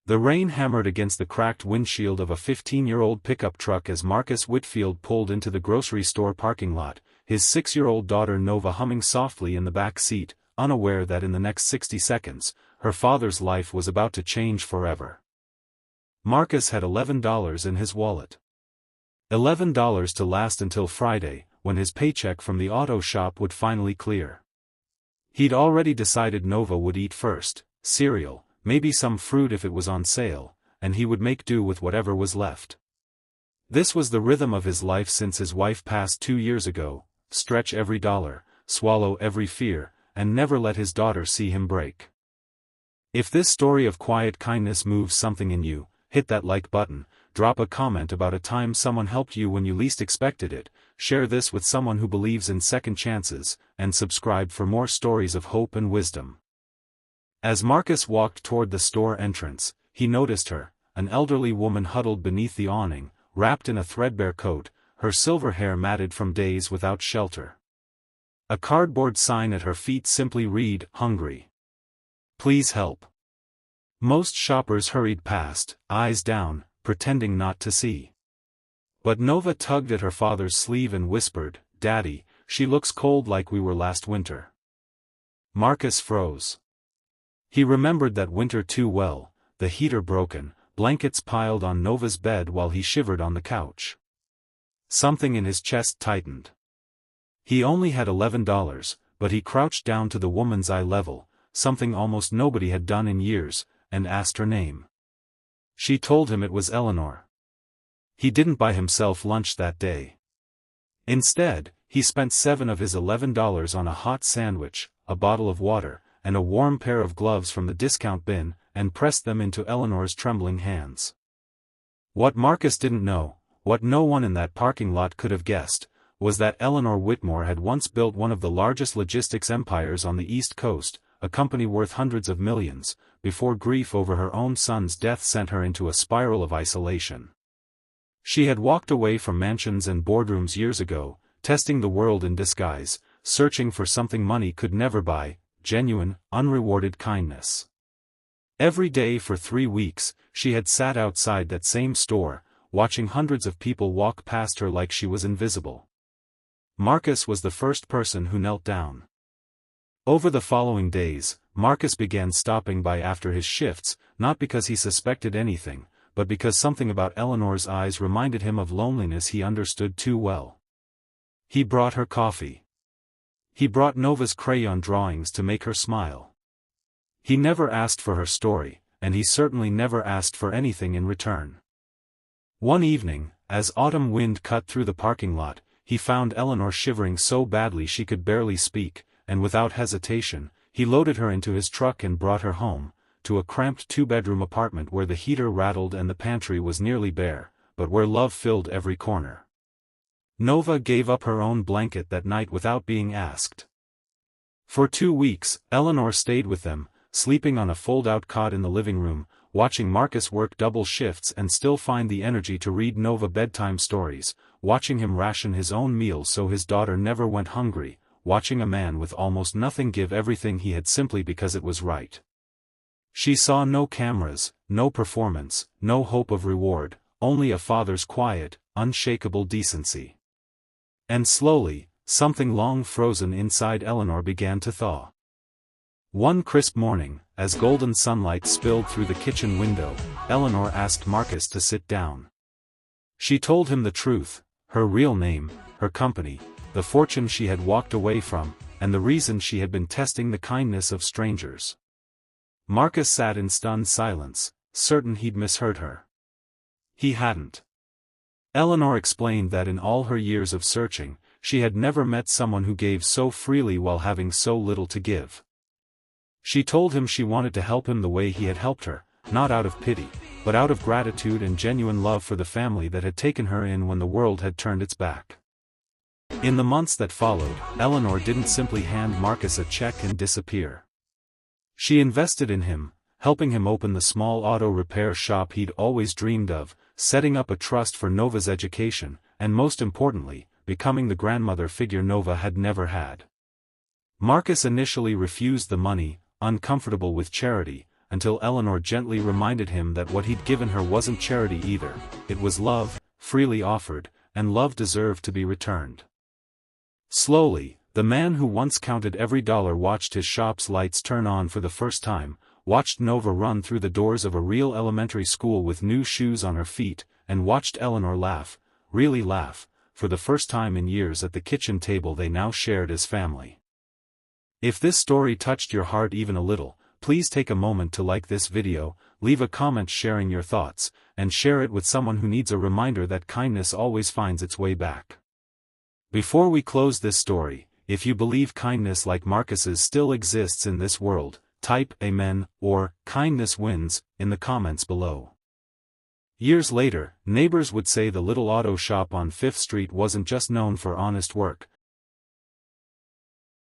The rain hammered against the cracked windshield of a 15-year-old pickup truck as Marcus Whitfield pulled into the grocery store parking lot, his 6-year-old daughter Nova humming softly in the back seat, unaware that in the next 60 seconds, her father's life was about to change forever. Marcus had $11 in his wallet. $11 to last until Friday, when his paycheck from the auto shop would finally clear. He'd already decided Nova would eat first, cereal, maybe some fruit if it was on sale, and he would make do with whatever was left. This was the rhythm of his life since his wife passed 2 years ago: stretch every dollar, swallow every fear, and never let his daughter see him break. If this story of quiet kindness moves something in you, hit that like button, drop a comment about a time someone helped you when you least expected it, share this with someone who believes in second chances, and subscribe for more stories of hope and wisdom. As Marcus walked toward the store entrance, he noticed her, an elderly woman huddled beneath the awning, wrapped in a threadbare coat, her silver hair matted from days without shelter. A cardboard sign at her feet simply read, "Hungry. Please help." Most shoppers hurried past, eyes down, pretending not to see. But Nova tugged at her father's sleeve and whispered, "Daddy, she looks cold like we were last winter." Marcus froze. He remembered that winter too well, the heater broken, blankets piled on Nova's bed while he shivered on the couch. Something in his chest tightened. He only had $11, but he crouched down to the woman's eye level, something almost nobody had done in years, and asked her name. She told him it was Eleanor. He didn't buy himself lunch that day. Instead, he spent $7 of his $11 on a hot sandwich, a bottle of water, and a warm pair of gloves from the discount bin, and pressed them into Eleanor's trembling hands. What Marcus didn't know, what no one in that parking lot could have guessed, was that Eleanor Whitmore had once built one of the largest logistics empires on the East Coast, a company worth hundreds of millions, before grief over her own son's death sent her into a spiral of isolation. She had walked away from mansions and boardrooms years ago, testing the world in disguise, searching for something money could never buy: genuine, unrewarded kindness. Every day for 3 weeks, she had sat outside that same store, watching hundreds of people walk past her like she was invisible. Marcus was the first person who knelt down. Over the following days, Marcus began stopping by after his shifts, not because he suspected anything, but because something about Eleanor's eyes reminded him of loneliness he understood too well. He brought her coffee. He brought Nova's crayon drawings to make her smile. He never asked for her story, and he certainly never asked for anything in return. One evening, as autumn wind cut through the parking lot, he found Eleanor shivering so badly she could barely speak, and without hesitation, he loaded her into his truck and brought her home, to a cramped 2-bedroom apartment where the heater rattled and the pantry was nearly bare, but where love filled every corner. Nova gave up her own blanket that night without being asked. For 2 weeks, Eleanor stayed with them, sleeping on a fold-out cot in the living room, watching Marcus work double shifts and still find the energy to read Nova bedtime stories, watching him ration his own meals so his daughter never went hungry, watching a man with almost nothing give everything he had simply because it was right. She saw no cameras, no performance, no hope of reward, only a father's quiet, unshakable decency. And slowly, something long frozen inside Eleanor began to thaw. One crisp morning, as golden sunlight spilled through the kitchen window, Eleanor asked Marcus to sit down. She told him the truth: her real name, her company, the fortune she had walked away from, and the reason she had been testing the kindness of strangers. Marcus sat in stunned silence, certain he'd misheard her. He hadn't. Eleanor explained that in all her years of searching, she had never met someone who gave so freely while having so little to give. She told him she wanted to help him the way he had helped her, not out of pity, but out of gratitude and genuine love for the family that had taken her in when the world had turned its back. In the months that followed, Eleanor didn't simply hand Marcus a check and disappear. She invested in him, helping him open the small auto repair shop he'd always dreamed of, setting up a trust for Nova's education, and most importantly, becoming the grandmother figure Nova had never had. Marcus initially refused the money, uncomfortable with charity, until Eleanor gently reminded him that what he'd given her wasn't charity either, it was love, freely offered, and love deserved to be returned. Slowly, the man who once counted every dollar watched his shop's lights turn on for the first time, watched Nova run through the doors of a real elementary school with new shoes on her feet, and watched Eleanor laugh, really laugh, for the first time in years at the kitchen table they now shared as family. If this story touched your heart even a little, please take a moment to like this video, leave a comment sharing your thoughts, and share it with someone who needs a reminder that kindness always finds its way back. Before we close this story, if you believe kindness like Marcus's still exists in this world, type Amen or Kindness Wins in the comments below. Years later, neighbors would say the little auto shop on 5th Street wasn't just known for honest work,